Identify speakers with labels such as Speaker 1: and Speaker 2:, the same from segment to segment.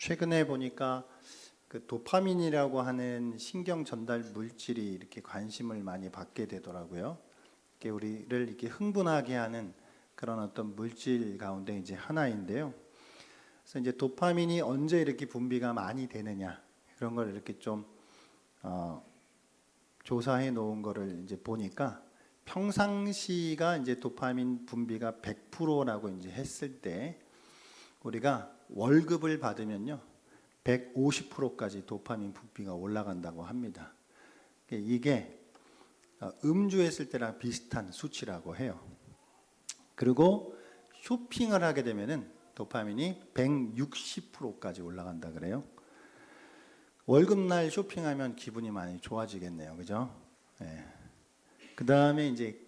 Speaker 1: 최근에 보니까 그 도파민이라고 하는 신경 전달 물질이 이렇게 관심을 많이 받게 되더라고요. 이게 우리를 이렇게 흥분하게 하는 그런 어떤 물질 가운데 이제 하나인데요. 그래서 이제 도파민이 언제 이렇게 분비가 많이 되느냐 그런 걸 이렇게 좀 조사해 놓은 거를 이제 보니까 평상시가 이제 도파민 분비가 100%라고 이제 했을 때 우리가 월급을 받으면요 150%까지 도파민 분비가 올라간다고 합니다. 이게 음주했을 때랑 비슷한 수치라고 해요. 그리고 쇼핑을 하게 되면은 도파민이 160%까지 올라간다 그래요. 월급날 쇼핑하면 기분이 많이 좋아지겠네요. 그죠? 네. 그 다음에 이제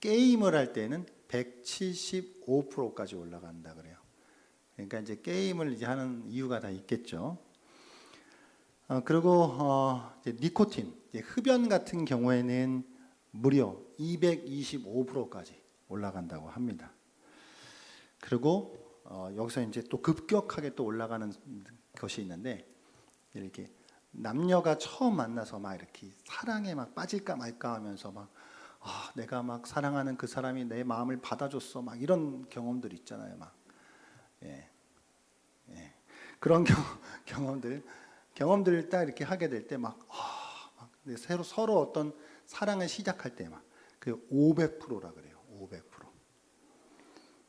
Speaker 1: 게임을 할 때는 175%까지 올라간다 그래요. 그러니까 이제 게임을 이제 하는 이유가 다 있겠죠. 그리고 이제 니코틴, 이제 흡연 같은 경우에는 무려 225%까지 올라간다고 합니다. 그리고 여기서 이제 또 급격하게 또 올라가는 것이 있는데 이렇게 남녀가 처음 만나서 막 이렇게 사랑에 막 빠질까 말까 하면서 막 내가 막 사랑하는 그 사람이 내 마음을 받아줬어 막 이런 경험들 있잖아요. 막 예. 그런 경험들을 딱 이렇게 하게 될 때 막 서로 어떤 사랑을 시작할 때 막 그 500%라 그래요. 500%.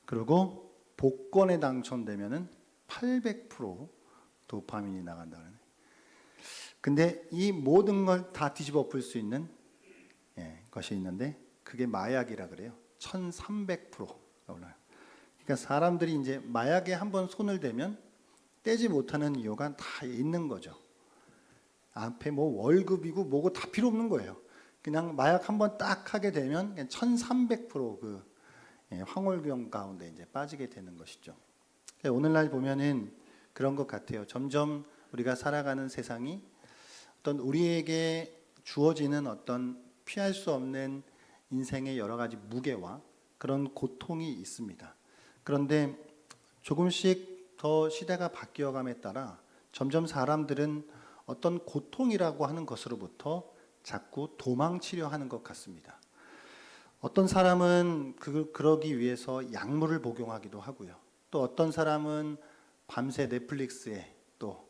Speaker 1: 그리고 복권에 당첨되면은 800% 도파민이 나간다 그러네. 근데 이 모든 걸 다 뒤집어 엎을 수 있는 것이 있는데 그게 마약이라 그래요. 1300%가 올라요. 그러니까 사람들이 이제 마약에 한번 손을 대면 떼지 못하는 이유가 다 있는 거죠. 앞에 뭐 월급이고 뭐고 다 필요 없는 거예요. 그냥 마약 한번 딱 하게 되면 1300%그 황홀경 가운데 이제 빠지게 되는 것이죠. 오늘날 보면은 그런 것 같아요. 점점 우리가 살아가는 세상이 어떤 우리에게 주어지는 어떤 피할 수 없는 인생의 여러 가지 무게와 그런 고통이 있습니다. 그런데 조금씩 더 시대가 바뀌어감에 따라 점점 사람들은 어떤 고통이라고 하는 것으로부터 자꾸 도망치려 하는 것 같습니다. 어떤 사람은 그러기 위해서 약물을 복용하기도 하고요. 또 어떤 사람은 밤새 넷플릭스에 또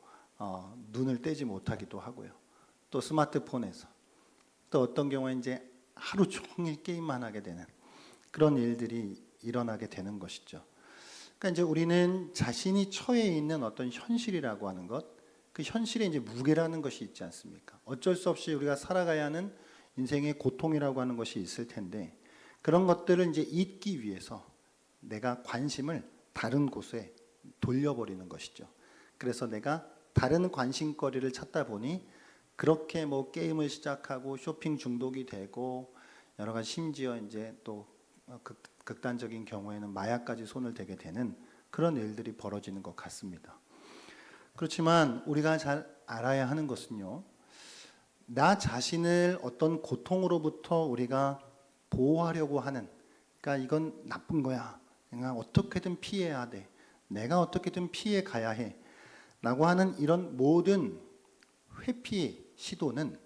Speaker 1: 눈을 떼지 못하기도 하고요. 또 스마트폰에서 또 어떤 경우에 이제 하루 종일 게임만 하게 되는 그런 일들이 일어나게 되는 것이죠. 그러니까 이제 우리는 자신이 처해 있는 어떤 현실이라고 하는 것, 그 현실에 이제 무게라는 것이 있지 않습니까? 어쩔 수 없이 우리가 살아가야 하는 인생의 고통이라고 하는 것이 있을 텐데 그런 것들을 이제 잊기 위해서 내가 관심을 다른 곳에 돌려버리는 것이죠. 그래서 내가 다른 관심거리를 찾다 보니 그렇게 뭐 게임을 시작하고 쇼핑 중독이 되고 여러 가지 심지어 이제 또 극단적인 경우에는 마약까지 손을 대게 되는 그런 일들이 벌어지는 것 같습니다. 그렇지만 우리가 잘 알아야 하는 것은요, 나 자신을 어떤 고통으로부터 우리가 보호하려고 하는, 그러니까 이건 나쁜 거야. 내가 어떻게든 피해야 돼. 내가 어떻게든 피해 가야 해. 라고 하는 이런 모든 회피 시도는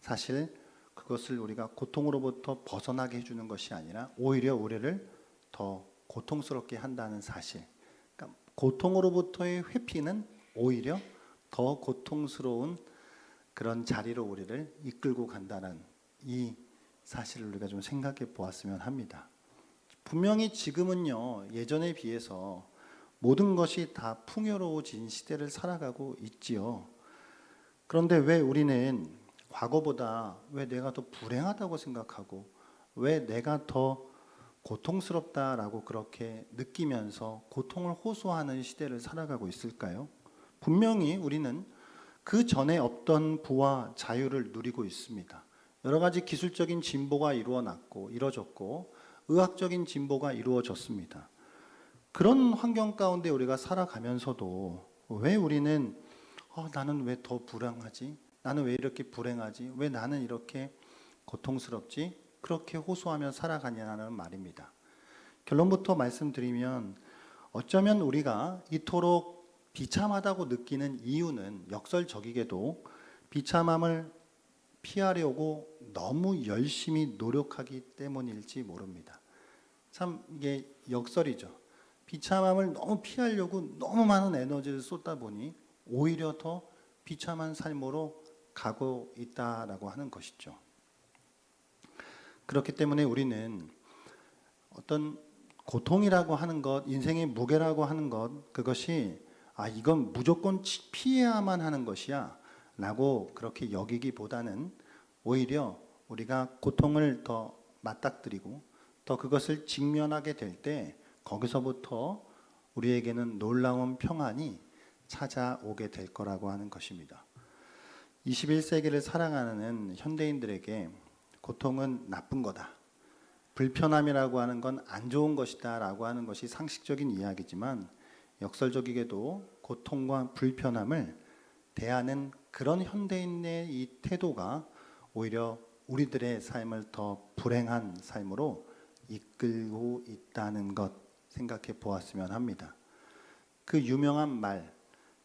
Speaker 1: 사실 그것을 우리가 고통으로부터 벗어나게 해주는 것이 아니라 오히려 우리를 더 고통스럽게 한다는 사실. 그러니까 고통으로부터의 회피는 오히려 더 고통스러운 그런 자리로 우리를 이끌고 간다는 이 사실을 우리가 좀 생각해 보았으면 합니다. 분명히 지금은요, 예전에 비해서 모든 것이 다 풍요로워진 시대를 살아가고 있지요. 그런데 왜 우리는 과거보다 왜 내가 더 불행하다고 생각하고 왜 내가 더 고통스럽다라고 그렇게 느끼면서 고통을 호소하는 시대를 살아가고 있을까요? 분명히 우리는 그 전에 없던 부와 자유를 누리고 있습니다. 여러 가지 기술적인 진보가 이루어졌고 의학적인 진보가 이루어졌습니다. 그런 환경 가운데 우리가 살아가면서도 왜 우리는 나는 왜 더 불행하지? 나는 왜 이렇게 불행하지? 왜 나는 이렇게 고통스럽지? 그렇게 호소하며 살아가냐는 말입니다. 결론부터 말씀드리면 어쩌면 우리가 이토록 비참하다고 느끼는 이유는 역설적이게도 비참함을 피하려고 너무 열심히 노력하기 때문일지 모릅니다. 참 이게 역설이죠. 비참함을 너무 피하려고 너무 많은 에너지를 쏟다 보니 오히려 더 비참한 삶으로 가고 있다라고 하는 것이죠. 그렇기 때문에 우리는 어떤 고통이라고 하는 것, 인생의 무게라고 하는 것, 그것이 이건 무조건 피해야만 하는 것이야 라고 그렇게 여기기보다는 오히려 우리가 고통을 더 맞닥뜨리고 또 그것을 직면하게 될 때 거기서부터 우리에게는 놀라운 평안이 찾아오게 될 거라고 하는 것입니다. 21세기를 살아가는 현대인들에게 고통은 나쁜 거다, 불편함이라고 하는 건 안 좋은 것이다 라고 하는 것이 상식적인 이야기지만 역설적이게도 고통과 불편함을 대하는 그런 현대인의 이 태도가 오히려 우리들의 삶을 더 불행한 삶으로 이끌고 있다는 것 생각해 보았으면 합니다. 그 유명한 말,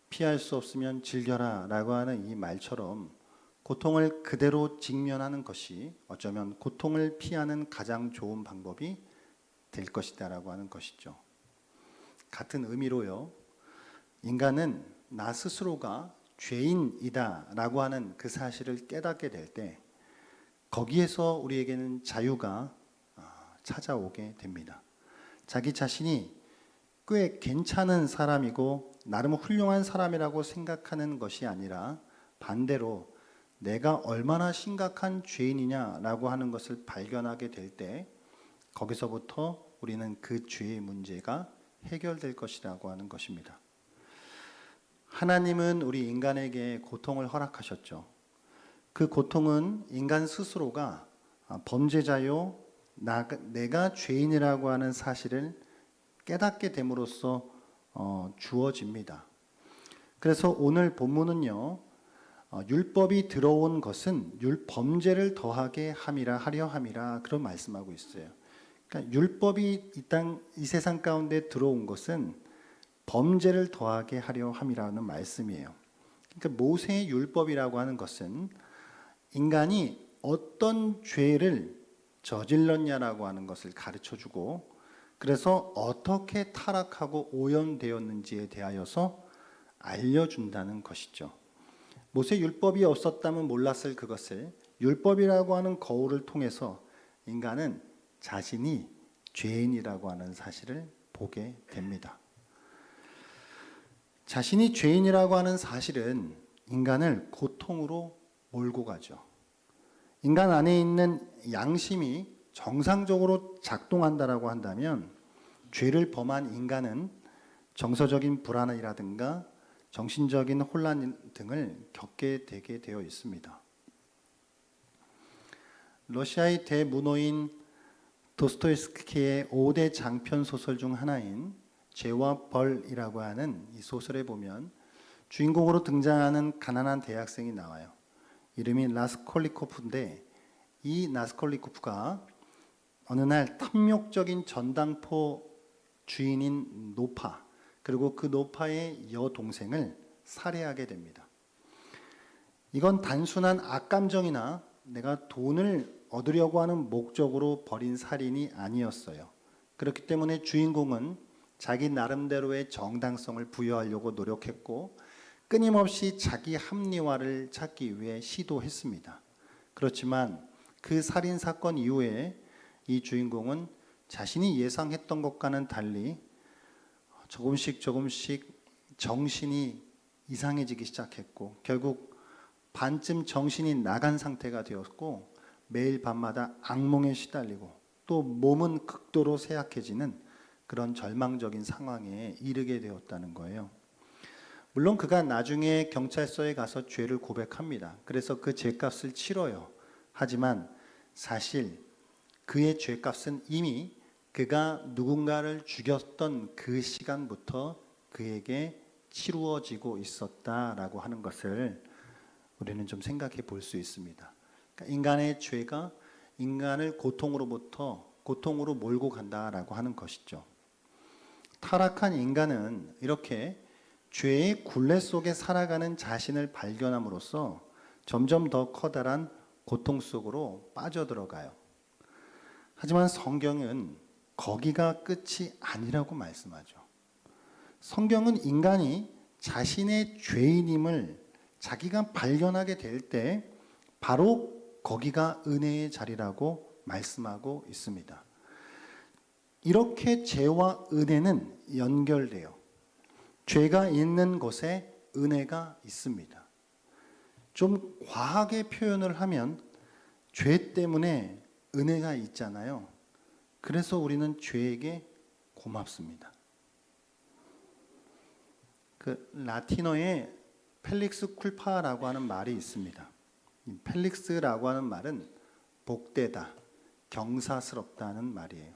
Speaker 1: 피할 수 없으면 즐겨라 라고 하는 이 말처럼 고통을 그대로 직면하는 것이 어쩌면 고통을 피하는 가장 좋은 방법이 될 것이다 라고 하는 것이죠. 같은 의미로요, 인간은 나 스스로가 죄인이다 라고 하는 그 사실을 깨닫게 될 때 거기에서 우리에게는 자유가 찾아오게 됩니다. 자기 자신이 꽤 괜찮은 사람이고 나름 훌륭한 사람이라고 생각하는 것이 아니라 반대로 내가 얼마나 심각한 죄인이냐라고 하는 것을 발견하게 될 때 거기서부터 우리는 그 죄의 문제가 해결될 것이라고 하는 것입니다. 하나님은 우리 인간에게 고통을 허락하셨죠. 그 고통은 인간 스스로가 범죄자요, 내가 죄인이라고 하는 사실을 깨닫게 됨으로써 주어집니다. 그래서 오늘 본문은요, 율법이 들어온 것은 율범죄를 더하게 하려 함이라 그런 말씀하고 있어요. 그러니까 율법이 이 세상 가운데 들어온 것은 범죄를 더하게 하려 함이라는 말씀이에요. 그러니까 모세의 율법이라고 하는 것은 인간이 어떤 죄를 저질렀냐라고 하는 것을 가르쳐주고 그래서 어떻게 타락하고 오염되었는지에 대하여서 알려준다는 것이죠. 모세 율법이 없었다면 몰랐을 그것을 율법이라고 하는 거울을 통해서 인간은 자신이 죄인이라고 하는 사실을 보게 됩니다. 자신이 죄인이라고 하는 사실은 인간을 고통으로 몰고 가죠. 인간 안에 있는 양심이 정상적으로 작동한다라고 한다면 죄를 범한 인간은 정서적인 불안이라든가 정신적인 혼란 등을 겪게 되게 되어 있습니다. 러시아의 대문호인 도스토옙스키의 5대 장편 소설 중 하나인 죄와 벌이라고 하는 이 소설에 보면 주인공으로 등장하는 가난한 대학생이 나와요. 이름이 라스콜리코프인데 이 라스콜리코프가 어느 날 탐욕적인 전당포 주인인 노파, 그리고 그 노파의 여동생을 살해하게 됩니다. 이건 단순한 악감정이나 내가 돈을 얻으려고 하는 목적으로 벌인 살인이 아니었어요. 그렇기 때문에 주인공은 자기 나름대로의 정당성을 부여하려고 노력했고 끊임없이 자기 합리화를 찾기 위해 시도했습니다. 그렇지만 그 살인 사건 이후에 이 주인공은 자신이 예상했던 것과는 달리 조금씩 정신이 이상해지기 시작했고 결국 반쯤 정신이 나간 상태가 되었고 매일 밤마다 악몽에 시달리고 또 몸은 극도로 쇠약해지는 그런 절망적인 상황에 이르게 되었다는 거예요. 물론 그가 나중에 경찰서에 가서 죄를 고백합니다. 그래서 그 죄값을 치러요. 하지만 사실 그의 죄값은 이미 그가 누군가를 죽였던 그 시간부터 그에게 치루어지고 있었다라고 하는 것을 우리는 좀 생각해 볼 수 있습니다. 그러니까 인간의 죄가 인간을 고통으로 몰고 간다라고 하는 것이죠. 타락한 인간은 이렇게 죄의 굴레 속에 살아가는 자신을 발견함으로써 점점 더 커다란 고통 속으로 빠져들어가요. 하지만 성경은 거기가 끝이 아니라고 말씀하죠. 성경은 인간이 자신의 죄인임을 자기가 발견하게 될 때 바로 거기가 은혜의 자리라고 말씀하고 있습니다. 이렇게 죄와 은혜는 연결돼요. 죄가 있는 곳에 은혜가 있습니다. 좀 과하게 표현을 하면 죄 때문에 은혜가 있잖아요. 그래서 우리는 죄에게 고맙습니다. 그 라틴어에 펠릭스 쿨파라고 하는 말이 있습니다. 이 펠릭스라고 하는 말은 복되다, 경사스럽다는 말이에요.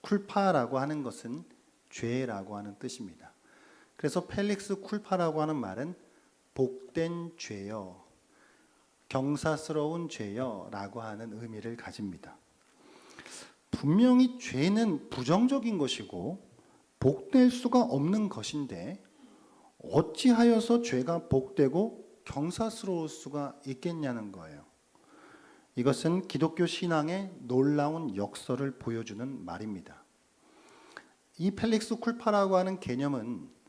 Speaker 1: 쿨파라고 하는 것은 죄라고 하는 뜻입니다. 그래서 펠릭스 쿨파라고 하는 말은 복된 죄여, 경사스러운 죄여 라고 하는 의미를 가집니다. 분명히 죄는 부정적인 것이고 복될 수가 없는 것인데 어찌하여서 죄가 복되고 경사스러울 수가 있겠냐는 거예요. 이것은 기독교 신앙의 놀라운 역설을 보여주는 말입니다. 이 펠릭스 쿨파라고 하는 개념은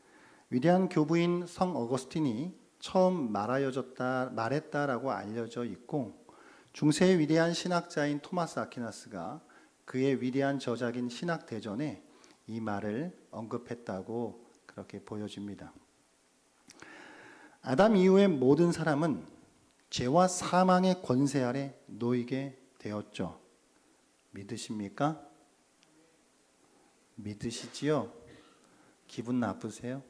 Speaker 1: 위대한 교부인 성 어거스틴이 처음 말했다라고 알려져 있고, 중세의 위대한 신학자인 토마스 아퀴나스가 그의 위대한 저작인 신학대전에 이 말을 언급했다고 그렇게 보여집니다. 아담 이후의 모든 사람은 죄와 사망의 권세 아래 놓이게 되었죠. 믿으십니까? 믿으시지요? 기분 나쁘세요?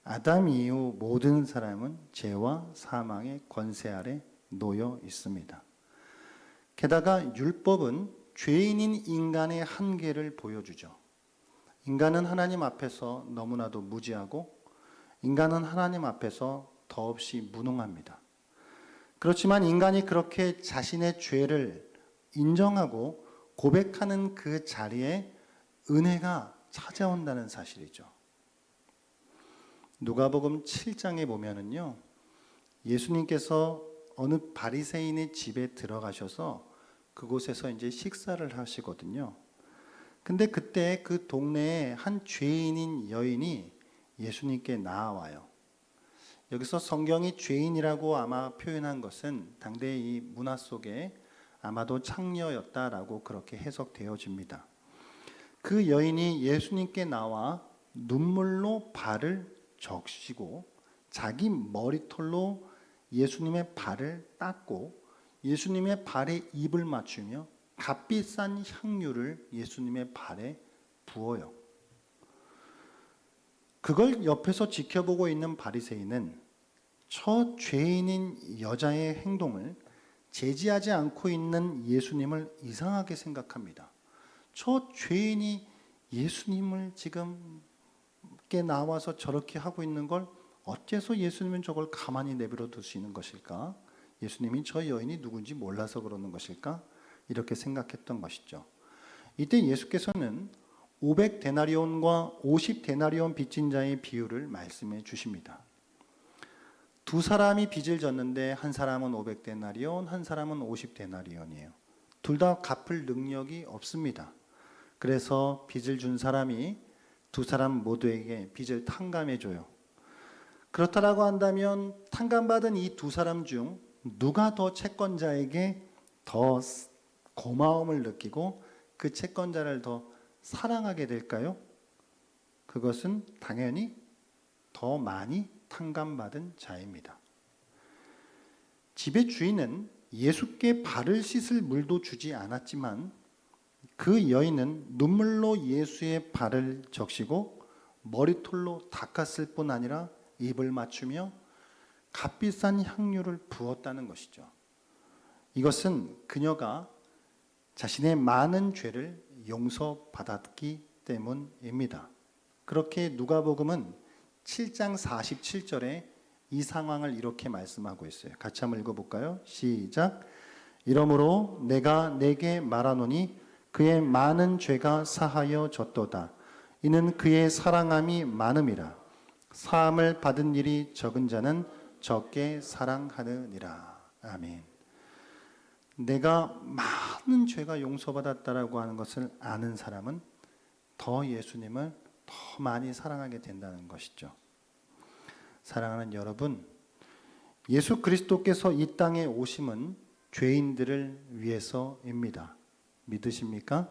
Speaker 1: 아담 이후 모든 사람은 죄와 사망의 권세 아래 놓여 있습니다. 게다가 율법은 죄인인 인간의 한계를 보여주죠. 인간은 하나님 앞에서 너무나도 무지하고 인간은 하나님 앞에서 더없이 무능합니다. 그렇지만 인간이 그렇게 자신의 죄를 인정하고 고백하는 그 자리에 은혜가 찾아온다는 사실이죠. 누가복음 7장에 보면은요, 예수님께서 어느 바리새인의 집에 들어가셔서 그곳에서 이제 식사를 하시거든요. 근데 그때 그 동네에 한 죄인인 여인이 예수님께 나와요. 여기서 성경이 죄인이라고 아마 표현한 것은 당대의 이 문화 속에 아마도 창녀였다라고 그렇게 해석되어집니다. 그 여인이 예수님께 나와 눈물로 발을 적시고 자기 머리털로 예수님의 발을 닦고 예수님의 발에 입을 맞추며 값비싼 향유를 예수님의 발에 부어요. 그걸 옆에서 지켜보고 있는 바리새인은 저 죄인인 여자의 행동을 제지하지 않고 있는 예수님을 이상하게 생각합니다. 저 죄인이 예수님을 지금 나와서 저렇게 하고 있는 걸 어째서 예수님은 저걸 가만히 내버려 두시는 것일까? 예수님이 저 여인이 누군지 몰라서 그러는 것일까? 이렇게 생각했던 것이죠. 이때 예수께서는 500데나리온과 50데나리온 빚진 자의 비유를 말씀해 주십니다. 두 사람이 빚을 졌는데 한 사람은 500데나리온, 한 사람은 50데나리온이에요. 둘 다 갚을 능력이 없습니다. 그래서 빚을 준 사람이 두 사람 모두에게 빚을 탕감해 줘요. 그렇다라고 한다면 탕감받은 이 두 사람 중 누가 더 채권자에게 더 고마움을 느끼고 그 채권자를 더 사랑하게 될까요? 그것은 당연히 더 많이 탕감받은 자입니다. 집의 주인은 예수께 발을 씻을 물도 주지 않았지만 그 여인은 눈물로 예수의 발을 적시고 머리털로 닦았을 뿐 아니라 입을 맞추며 값비싼 향유를 부었다는 것이죠. 이것은 그녀가 자신의 많은 죄를 용서받았기 때문입니다. 그렇게 누가복음은 7장 47절에 이 상황을 이렇게 말씀하고 있어요. 같이 한번 읽어볼까요? 시작. 이러므로 내가 내게 말하노니 그의 많은 죄가 사하여 졌도다. 이는 그의 사랑함이 많음이라. 사함을 받은 일이 적은 자는 적게 사랑하느니라. 아멘. 내가 많은 죄가 용서받았다라고 하는 것을 아는 사람은 더 예수님을 더 많이 사랑하게 된다는 것이죠. 사랑하는 여러분, 예수 그리스도께서 이 땅에 오심은 죄인들을 위해서입니다. 믿으십니까?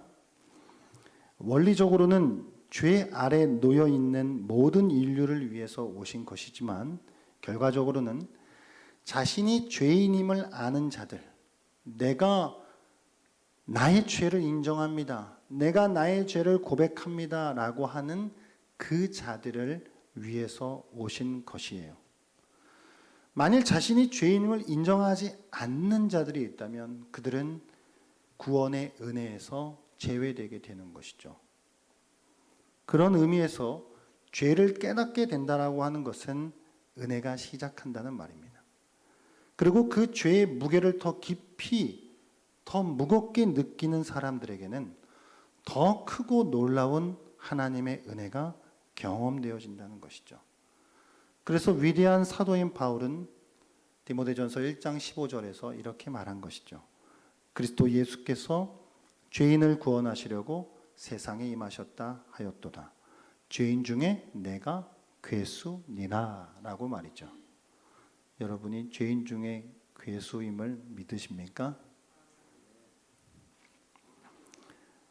Speaker 1: 원리적으로는 죄 아래 놓여 있는 모든 인류를 위해서 오신 것이지만 결과적으로는 자신이 죄인임을 아는 자들, 내가 나의 죄를 인정합니다. 내가 나의 죄를 고백합니다. 라고 하는 그 자들을 위해서 오신 것이에요. 만일 자신이 죄인임을 인정하지 않는 자들이 있다면 그들은 구원의 은혜에서 제외되게 되는 것이죠. 그런 의미에서 죄를 깨닫게 된다라고 하는 것은 은혜가 시작한다는 말입니다. 그리고 그 죄의 무게를 더 깊이, 더 무겁게 느끼는 사람들에게는 더 크고 놀라운 하나님의 은혜가 경험되어진다는 것이죠. 그래서 위대한 사도인 바울은 디모데전서 1장 15절에서 이렇게 말한 것이죠. 그리스도 예수께서 죄인을 구원하시려고 세상에 임하셨다 하였도다. 죄인 중에 내가 괴수니라 라고 말이죠. 여러분이 죄인 중에 괴수임을 믿으십니까?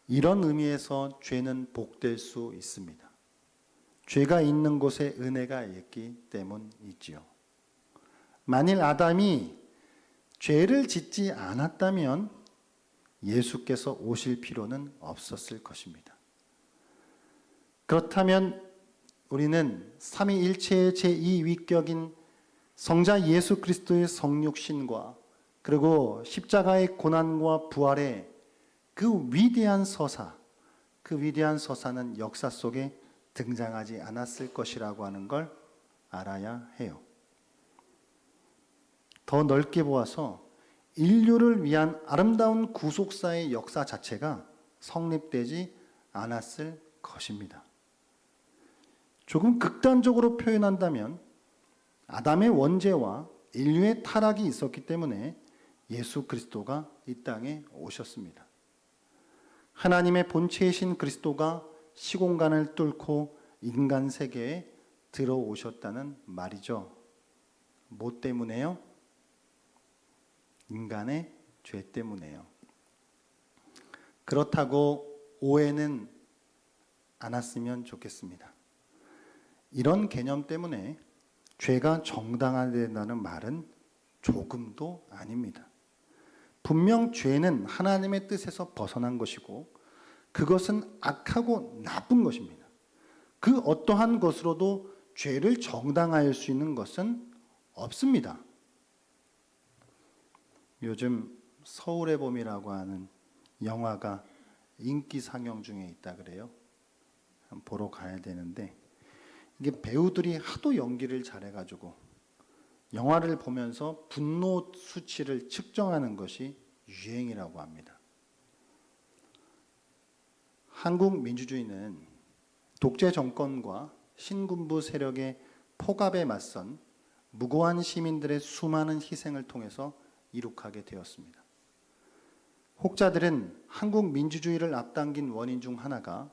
Speaker 1: 이런 의미에서 죄는 복될 수 있습니다. 죄가 있는 곳에 은혜가 있기 때문이지요. 만일 아담이 죄를 짓지 않았다면 예수께서 오실 필요는 없었을 것입니다. 그렇다면 우리는 삼위일체의 제2위격인 성자 예수 그리스도의 성육신과 그리고 십자가의 고난과 부활의 그 위대한 서사, 그 위대한 서사는 역사 속에 등장하지 않았을 것이라고 하는 걸 알아야 해요. 더 넓게 보아서 인류를 위한 아름다운 구속사의 역사 자체가 성립되지 않았을 것입니다. 조금 극단적으로 표현한다면 아담의 원죄와 인류의 타락이 있었기 때문에 예수 그리스도가 이 땅에 오셨습니다. 하나님의 본체이신 그리스도가 시공간을 뚫고 인간 세계에 들어오셨다는 말이죠. 뭐 때문에요? 인간의 죄 때문에요. 그렇다고 오해는 않았으면 좋겠습니다. 이런 개념 때문에 죄가 정당화된다는 말은 조금도 아닙니다. 분명 죄는 하나님의 뜻에서 벗어난 것이고 그것은 악하고 나쁜 것입니다. 그 어떠한 것으로도 죄를 정당화할 수 있는 것은 없습니다. 요즘 서울의 봄이라고 하는 영화가 인기 상영 중에 있다 그래요. 보러 가야 되는데 이게 배우들이 하도 연기를 잘해가지고 영화를 보면서 분노 수치를 측정하는 것이 유행이라고 합니다. 한국 민주주의는 독재 정권과 신군부 세력의 폭압에 맞선 무고한 시민들의 수많은 희생을 통해서 이룩하게 되었습니다. 혹자들은 한국 민주주의를 앞당긴 원인 중 하나가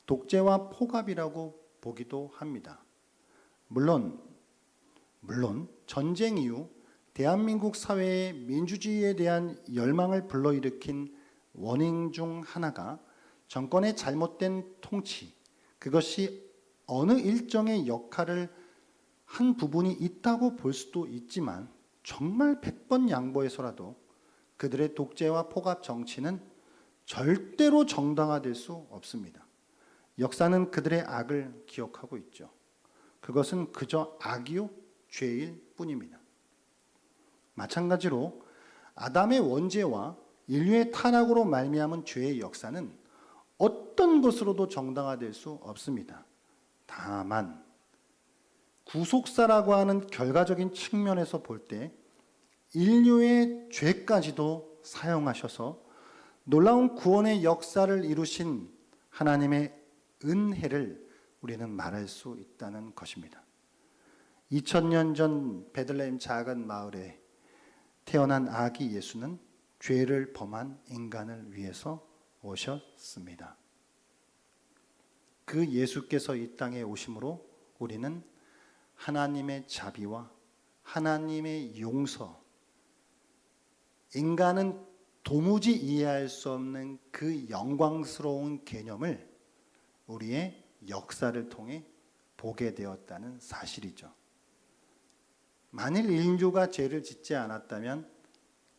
Speaker 1: 독재와 폭압이라고 보기도 합니다. 물론 전쟁 이후 대한민국 사회의 민주주의에 대한 열망을 불러일으킨 원인 중 하나가 정권의 잘못된 통치, 그것이 어느 일정의 역할을 한 부분이 있다고 볼 수도 있지만 정말 100번 양보해서라도 그들의 독재와 폭압 정치는 절대로 정당화될 수 없습니다. 역사는 그들의 악을 기억하고 있죠. 그것은 그저 악이요 죄일 뿐입니다. 마찬가지로 아담의 원죄와 인류의 타락으로 말미암은 죄의 역사는 어떤 것으로도 정당화될 수 없습니다. 다만 구속사라고 하는 결과적인 측면에서 볼 때 인류의 죄까지도 사용하셔서 놀라운 구원의 역사를 이루신 하나님의 은혜를 우리는 말할 수 있다는 것입니다. 2000년 전 베들레헴 작은 마을에 태어난 아기 예수는 죄를 범한 인간을 위해서 오셨습니다. 그 예수께서 이 땅에 오심으로 우리는 하나님의 자비와 하나님의 용서, 인간은 도무지 이해할 수 없는 그 영광스러운 개념을 우리의 역사를 통해 보게 되었다는 사실이죠. 만일 인류가 죄를 짓지 않았다면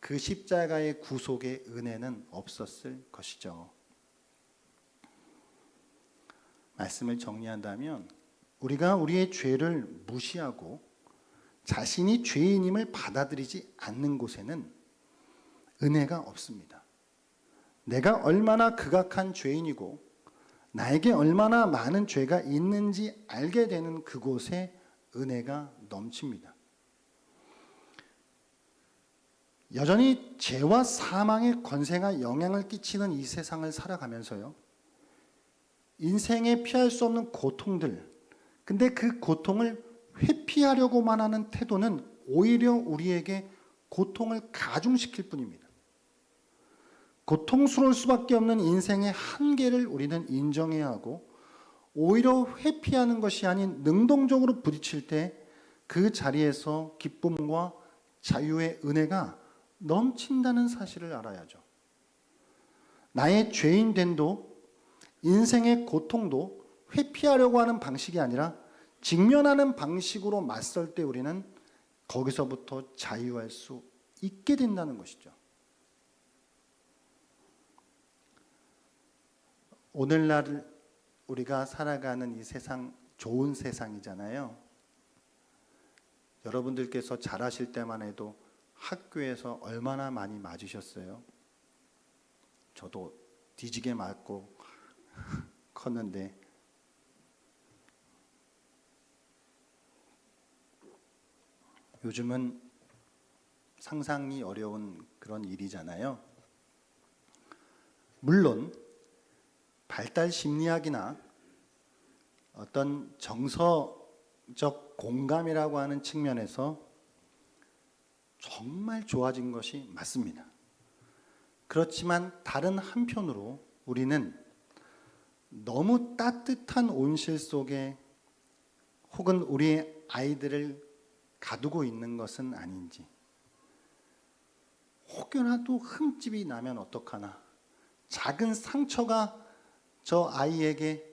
Speaker 1: 그 십자가의 구속의 은혜는 없었을 것이죠. 말씀을 정리한다면 우리가 우리의 죄를 무시하고 자신이 죄인임을 받아들이지 않는 곳에는 은혜가 없습니다. 내가 얼마나 극악한 죄인이고 나에게 얼마나 많은 죄가 있는지 알게 되는 그곳에 은혜가 넘칩니다. 여전히 죄와 사망의 권세가 영향을 끼치는 이 세상을 살아가면서요, 인생에 피할 수 없는 고통들, 근데 그 고통을 회피하려고만 하는 태도는 오히려 우리에게 고통을 가중시킬 뿐입니다. 고통스러울 수밖에 없는 인생의 한계를 우리는 인정해야 하고, 오히려 회피하는 것이 아닌 능동적으로 부딪힐 때 그 자리에서 기쁨과 자유의 은혜가 넘친다는 사실을 알아야죠. 나의 죄인됨도 인생의 고통도 회피하려고 하는 방식이 아니라 직면하는 방식으로 맞설 때 우리는 거기서부터 자유할 수 있게 된다는 것이죠. 오늘날 우리가 살아가는 이 세상 좋은 세상이잖아요. 여러분들께서 자라실 때만 해도 학교에서 얼마나 많이 맞으셨어요? 저도 뒤지게 맞고 컸는데 요즘은 상상이 어려운 그런 일이잖아요. 물론 발달 심리학이나 어떤 정서적 공감이라고 하는 측면에서 정말 좋아진 것이 맞습니다. 그렇지만 다른 한편으로 우리는 너무 따뜻한 온실 속에 혹은 우리의 아이들을 가두고 있는 것은 아닌지, 혹여라도 흠집이 나면 어떡하나, 작은 상처가 저 아이에게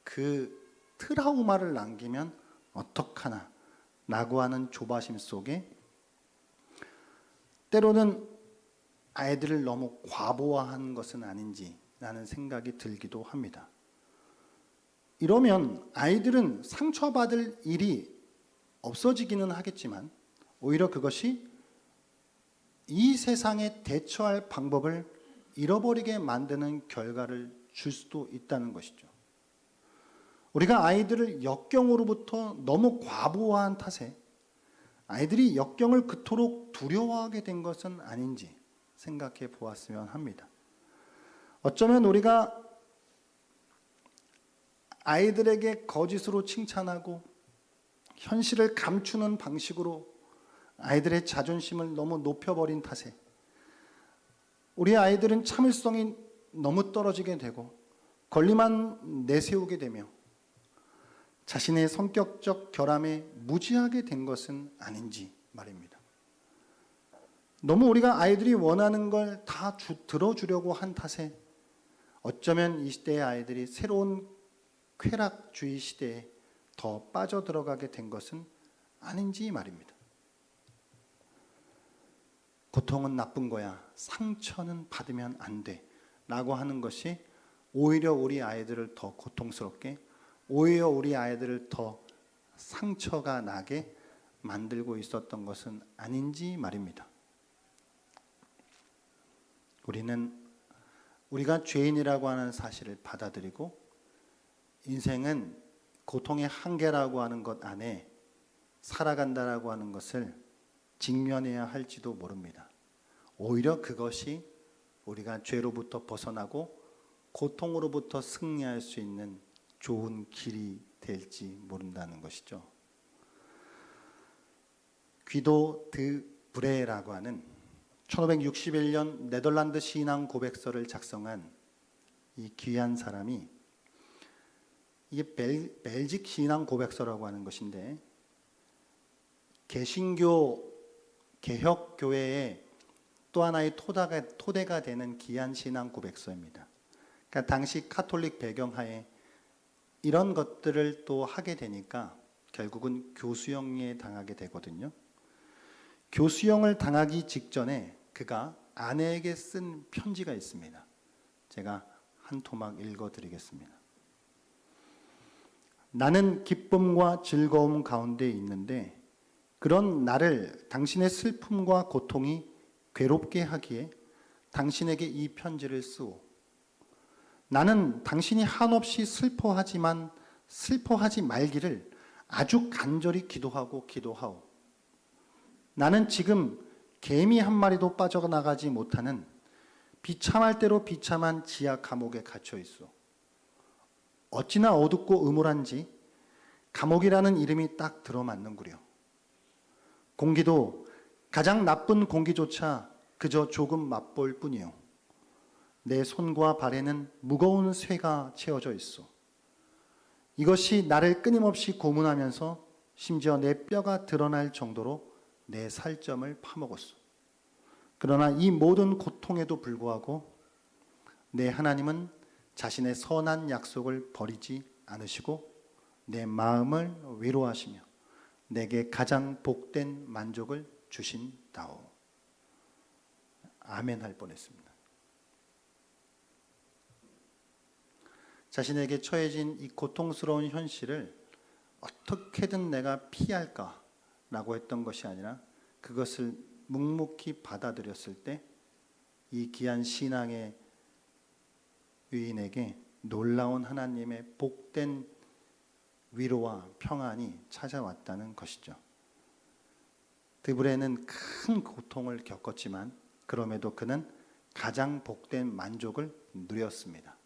Speaker 1: 그 트라우마를 남기면 어떡하나 라고 하는 조바심 속에 때로는 아이들을 너무 과보화한 것은 아닌지 라는 생각이 들기도 합니다. 이러면 아이들은 상처받을 일이 없어지기는 하겠지만 오히려 그것이 이 세상에 대처할 방법을 잃어버리게 만드는 결과를 줄 수도 있다는 것이죠. 우리가 아이들을 역경으로부터 너무 과부하한 탓에 아이들이 역경을 그토록 두려워하게 된 것은 아닌지 생각해 보았으면 합니다. 어쩌면 우리가 아이들에게 거짓으로 칭찬하고 현실을 감추는 방식으로 아이들의 자존심을 너무 높여버린 탓에 우리 아이들은 참을성이 너무 떨어지게 되고 권리만 내세우게 되며 자신의 성격적 결함에 무지하게 된 것은 아닌지 말입니다. 너무 우리가 아이들이 원하는 걸 다 들어주려고 한 탓에 어쩌면 이 시대의 아이들이 새로운 쾌락주의 시대에 더 빠져들어가게 된 것은 아닌지 말입니다. 고통은 나쁜 거야, 상처는 받으면 안 돼 라고 하는 것이 오히려 우리 아이들을 더 고통스럽게, 오히려 우리 아이들을 더 상처가 나게 만들고 있었던 것은 아닌지 말입니다. 우리는 우리가 죄인이라고 하는 사실을 받아들이고 인생은 고통의 한계라고 하는 것 안에 살아간다라고 하는 것을 직면해야 할지도 모릅니다. 오히려 그것이 우리가 죄로부터 벗어나고 고통으로부터 승리할 수 있는 좋은 길이 될지 모른다는 것이죠. 귀도 드 브레라고 하는 1561년 네덜란드 신앙 고백서를 작성한 이 귀한 사람이, 이게 벨직 신앙 고백서라고 하는 것인데, 개신교 개혁교회의 또 하나의 토대가 되는 귀한 신앙 고백서입니다. 그러니까 당시 카톨릭 배경하에 이런 것들을 또 하게 되니까 결국은 교수형에 당하게 되거든요. 교수형을 당하기 직전에 그가 아내에게 쓴 편지가 있습니다. 제가 한 토막 읽어드리겠습니다. 나는 기쁨과 즐거움 가운데 있는데 그런 나를 당신의 슬픔과 고통이 괴롭게 하기에 당신에게 이 편지를 쓰오. 나는 당신이 한없이 슬퍼하지만 슬퍼하지 말기를 아주 간절히 기도하오. 나는 지금 개미 한 마리도 빠져나가지 못하는 비참할 대로 비참한 지하 감옥에 갇혀 있어. 어찌나 어둡고 음울한지 감옥이라는 이름이 딱 들어맞는구려. 공기도 가장 나쁜 공기조차 그저 조금 맛볼 뿐이요. 내 손과 발에는 무거운 쇠가 채워져 있어. 이것이 나를 끊임없이 고문하면서 심지어 내 뼈가 드러날 정도로 내 살점을 파먹었어. 그러나 이 모든 고통에도 불구하고 내 하나님은 자신의 선한 약속을 버리지 않으시고 내 마음을 위로하시며 내게 가장 복된 만족을 주신다오. 아멘 할 뻔했습니다. 자신에게 처해진 이 고통스러운 현실을 어떻게든 내가 피할까라고 했던 것이 아니라 그것을 묵묵히 받아들였을 때 이 귀한 신앙의 유인에게 놀라운 하나님의 복된 위로와 평안이 찾아왔다는 것이죠. 드브레는 큰 고통을 겪었지만 그럼에도 그는 가장 복된 만족을 누렸습니다.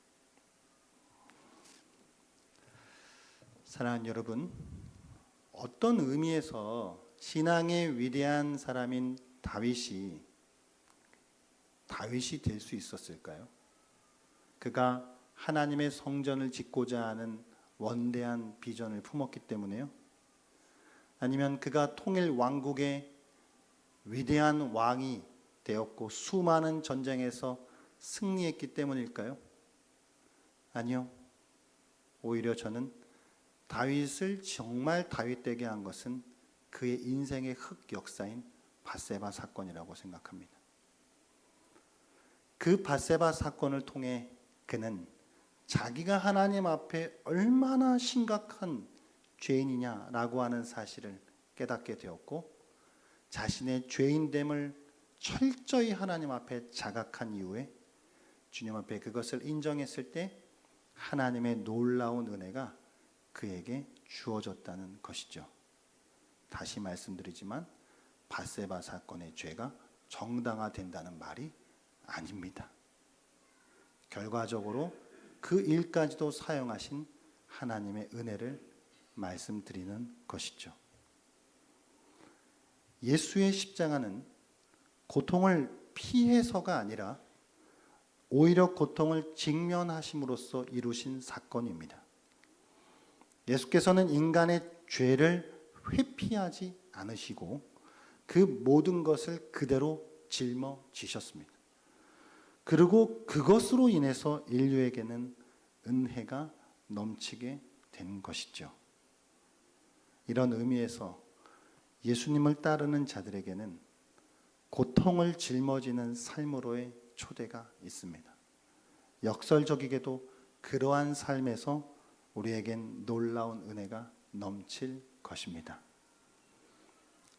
Speaker 1: 사랑하는 여러분, 어떤 의미에서 신앙의 위대한 사람인 다윗이 될 수 있었을까요? 그가 하나님의 성전을 짓고자 하는 원대한 비전을 품었기 때문에요? 아니면 그가 통일 왕국의 위대한 왕이 되었고 수많은 전쟁에서 승리했기 때문일까요? 아니요. 오히려 저는 다윗을 정말 다윗되게 한 것은 그의 인생의 흑역사인 밧세바 사건이라고 생각합니다. 그 밧세바 사건을 통해 그는 자기가 하나님 앞에 얼마나 심각한 죄인이냐라고 하는 사실을 깨닫게 되었고 자신의 죄인됨을 철저히 하나님 앞에 자각한 이후에 주님 앞에 그것을 인정했을 때 하나님의 놀라운 은혜가 그에게 주어졌다는 것이죠. 다시 말씀드리지만 밧세바 사건의 죄가 정당화된다는 말이 아닙니다. 결과적으로 그 일까지도 사용하신 하나님의 은혜를 말씀드리는 것이죠. 예수의 십자가는 고통을 피해서가 아니라 오히려 고통을 직면하심으로써 이루신 사건입니다. 예수께서는 인간의 죄를 회피하지 않으시고 그 모든 것을 그대로 짊어지셨습니다. 그리고 그것으로 인해서 인류에게는 은혜가 넘치게 된 것이죠. 이런 의미에서 예수님을 따르는 자들에게는 고통을 짊어지는 삶으로의 초대가 있습니다. 역설적이게도 그러한 삶에서 우리에겐 놀라운 은혜가 넘칠 것입니다.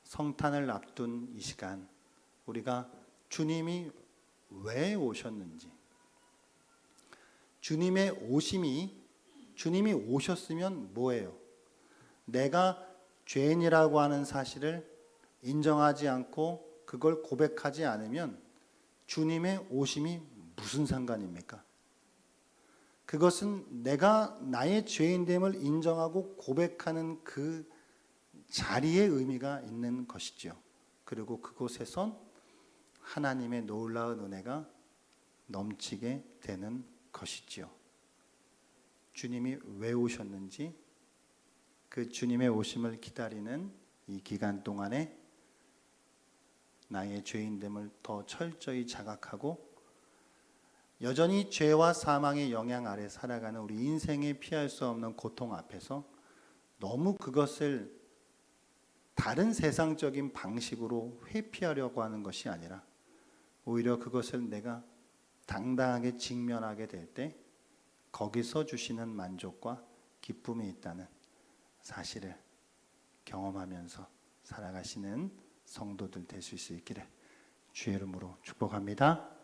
Speaker 1: 성탄을 앞둔 이 시간 우리가 주님이 왜 오셨는지, 주님이 오셨으면 뭐예요? 내가 죄인이라고 하는 사실을 인정하지 않고 그걸 고백하지 않으면 주님의 오심이 무슨 상관입니까? 그것은 내가 나의 죄인됨을 인정하고 고백하는 그 자리에 의미가 있는 것이죠. 그리고 그곳에선 하나님의 놀라운 은혜가 넘치게 되는 것이지요. 주님이 왜 오셨는지, 그 주님의 오심을 기다리는 이 기간 동안에 나의 죄인됨을 더 철저히 자각하고 여전히 죄와 사망의 영향 아래 살아가는 우리 인생에 피할 수 없는 고통 앞에서 너무 그것을 다른 세상적인 방식으로 회피하려고 하는 것이 아니라 오히려 그것을 내가 당당하게 직면하게 될 때 거기서 주시는 만족과 기쁨이 있다는 사실을 경험하면서 살아가시는 성도들 될 수 있기를 주의 이름으로 축복합니다.